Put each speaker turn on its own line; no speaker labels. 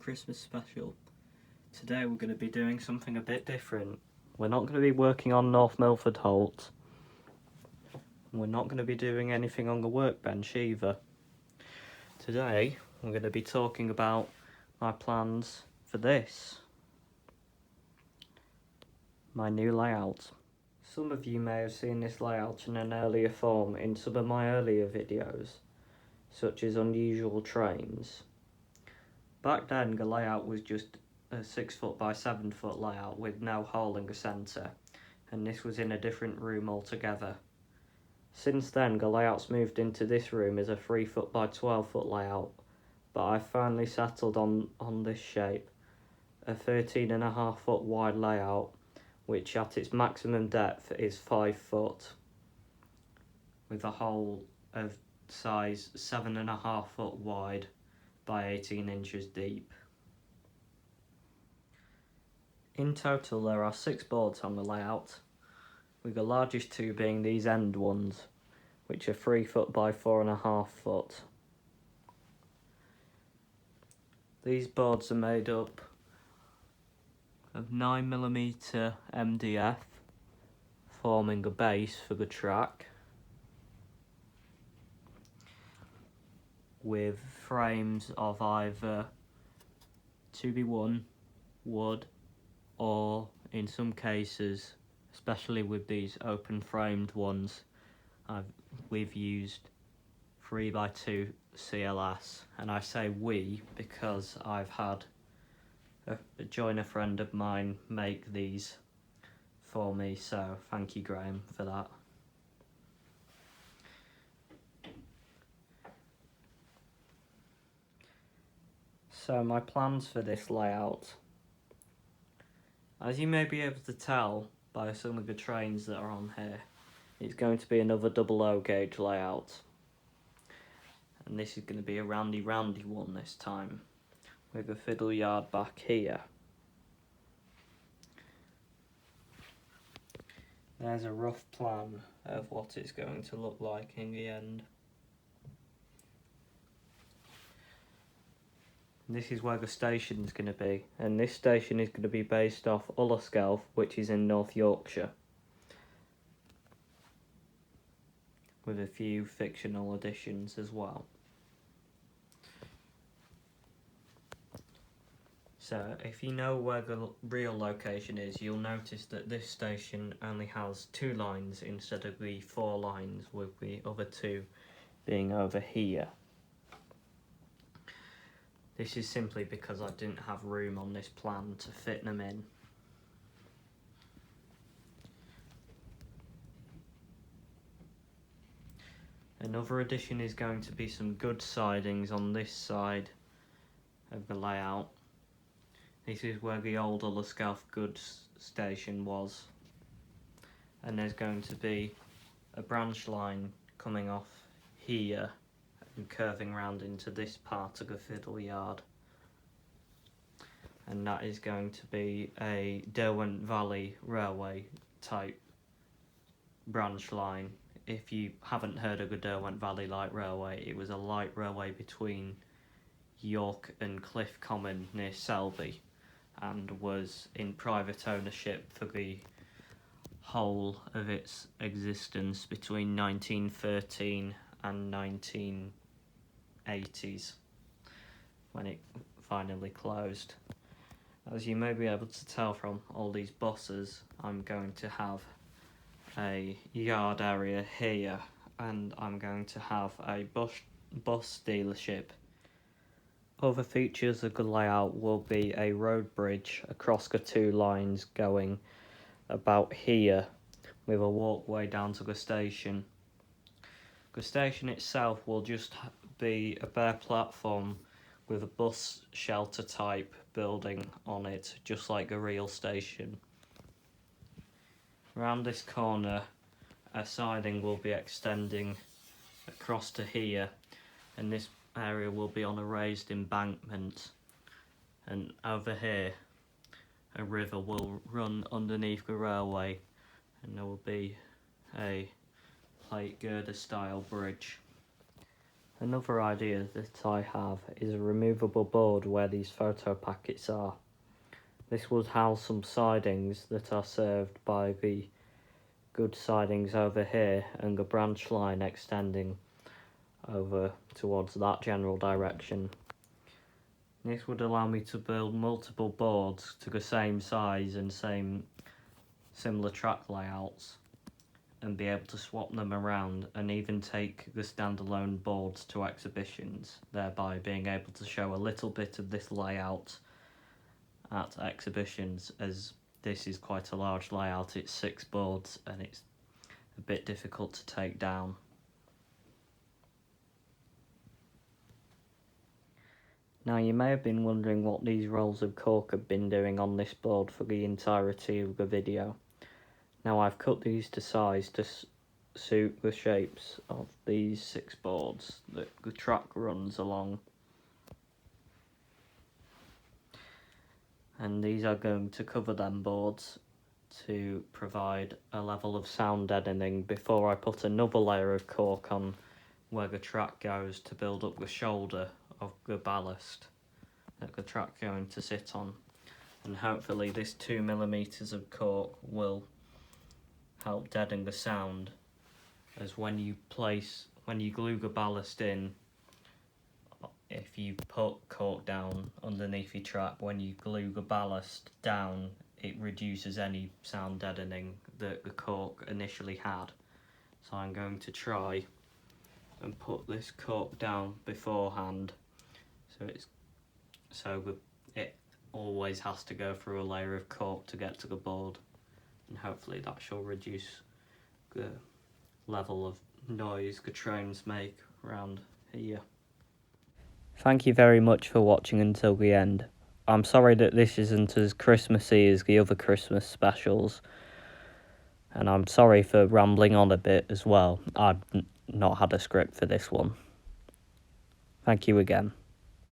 Christmas special. Today we're going to be doing something a bit different. We're not going to be working on North Milford Holt. We're not going to be doing anything on the workbench either. Today we're going to be talking about my plans for this. My new layout. Some of you may have seen this layout in an earlier form in some of my earlier videos, such as unusual trains. Back then the layout was just a 6 foot by 7 foot layout with no hole in the centre, and this was in a different room altogether. Since then the layout's moved into this room as a 3 foot by 12 foot layout, but I finally settled on this shape, a 13.5 foot wide layout, which at its maximum depth is 5 foot, with a hole of size 7.5 foot wide by 18 inches deep. In total there are 6 boards on the layout, with the largest 2 being these end ones, which are 3 foot by 4.5 foot. These boards are made up of 9mm MDF, forming a base for the track, with frames of either 2B1 wood, or in some cases, especially with these open framed ones, we've used 3x2 CLS, and I say we because I've had a joiner friend of mine make these for me, so thank you Graham for that. So my plans for this layout, as you may be able to tell by some of the trains that are on here, it's going to be another 00 gauge layout, and this is going to be a roundy one this time, with a fiddle yard back here. There's a rough plan of what it's going to look like in the end. This is where the station is going to be, and this station is going to be based off Ulleskelf, which is in North Yorkshire, with a few fictional additions as well. So if you know where the real location is, you'll notice that this station only has 2 lines instead of the 4 lines, with the other 2 being over here. This is simply because I didn't have room on this plan to fit them in. Another addition is going to be some goods sidings on this side of the layout. This is where the old Ulleskelf goods station was, and there's going to be a branch line coming off here and curving round into this part of the fiddle yard, and that is going to be a Derwent Valley Railway type branch line. If you haven't heard of the Derwent Valley Light Railway, it was a light railway between York and Cliff Common near Selby, and was in private ownership for the whole of its existence between 1913 and 1980s, when it finally closed. As you may be able to tell from all these buses, I'm going to have a yard area here, and I'm going to have a bus dealership. Other features of the layout will be a road bridge across the 2 lines going about here, with a walkway down to the station. The station itself will just be a bare platform with a bus shelter type building on it, just like a real station. Around this corner, a siding will be extending across to here, and this area will be on a raised embankment, and over here a river will run underneath the railway, and there will be a plate girder style bridge. Another idea that I have is a removable board where these photo packets are. This would house some sidings that are served by the good sidings over here and the branch line extending over towards that general direction. This would allow me to build multiple boards to the same size and similar track layouts, and be able to swap them around and even take the standalone boards to exhibitions, thereby being able to show a little bit of this layout at exhibitions, as this is quite a large layout. It's 6 boards and it's a bit difficult to take down. Now you may have been wondering what these rolls of cork have been doing on this board for the entirety of the video. Now I've cut these to size to suit the shapes of these 6 boards that the track runs along. And these are going to cover them boards to provide a level of sound deadening before I put another layer of cork on where the track goes to build up the shoulder of the ballast that the track's going to sit on. And hopefully this 2mm of cork will help deaden the sound, as when you glue the ballast in, if you put cork down underneath your track, when you glue the ballast down, it reduces any sound deadening that the cork initially had. So I'm going to try and put this cork down beforehand, so it always has to go through a layer of cork to get to the board, and hopefully that shall reduce the level of noise the trains make around here. Thank you very much for watching until the end. I'm sorry that this isn't as Christmassy as the other Christmas specials, and I'm sorry for rambling on a bit as well. I've not had a script for this one. Thank you again.